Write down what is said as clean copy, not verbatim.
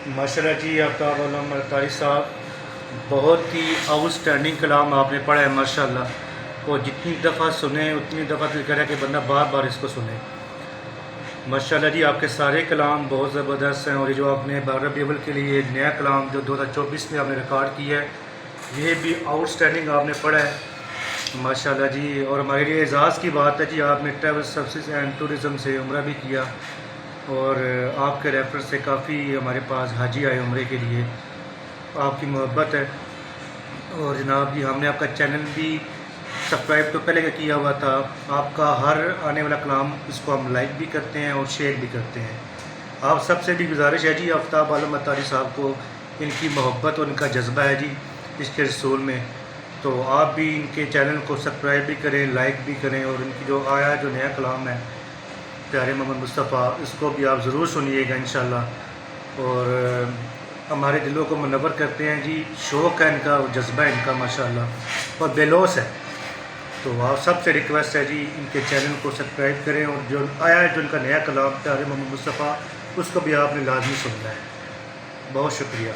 माशाल्लाह जी आफ्ताब आलम अतारी साहब, बहुत ही आउट स्टैंडिंग कलाम आपने पढ़ा है माशाल्लाह। और जितनी दफ़ा सुने उतनी दफ़ा दिल करे कि बंदा बार बार इसको सुने। माशाल्लाह जी, आपके सारे कलाम बहुत ज़बरदस्त हैं। और ये जो आपने 12 रबीउल अव्वल के लिए नया कलाम जो 2024 में आपने रिकॉर्ड किया है, ये भी आउट स्टैंडिंग आपने पढ़ा है माशाल्लाह जी। और हमारे लिए एजाज़ की बात है जी, आपने ट्रैवल सर्विसेज एंड टूरिज़म से उम्रा भी किया और आपके रेफरेंस से काफ़ी हमारे पास हाजी आए उम्रे के लिए। आपकी मोहब्बत है। और जनाब जी, हमने आपका चैनल भी सब्सक्राइब तो पहले का किया हुआ था। आपका हर आने वाला कलाम इसको हम लाइक भी करते हैं और शेयर भी करते हैं। आप सबसे भी गुजारिश है जी, आफ्ताब आलम अतारी साहब को इनकी मोहब्बत और इनका जज्बा है जी इसके रसूल में, तो आप भी इनके चैनल को सब्सक्राइब भी करें, लाइक भी करें। और इनकी जो आया जो नया कलाम है प्यारे मोहम्मद मुस्तफ़ा, इसको भी आप ज़रूर सुनिएगा इंशाल्लाह। और हमारे दिलों को मुनव्वर करते हैं जी, शौक़ है इनका और जज्बा है इनका माशाल्लाह और बेलौस है। तो आप सबसे रिक्वेस्ट है जी, इनके चैनल को सब्सक्राइब करें और जो आया है जो इनका नया कलाम प्यारे मोहम्मद मुस्तफ़ा, उसको भी आपने लाजमी सुनना है। बहुत शुक्रिया।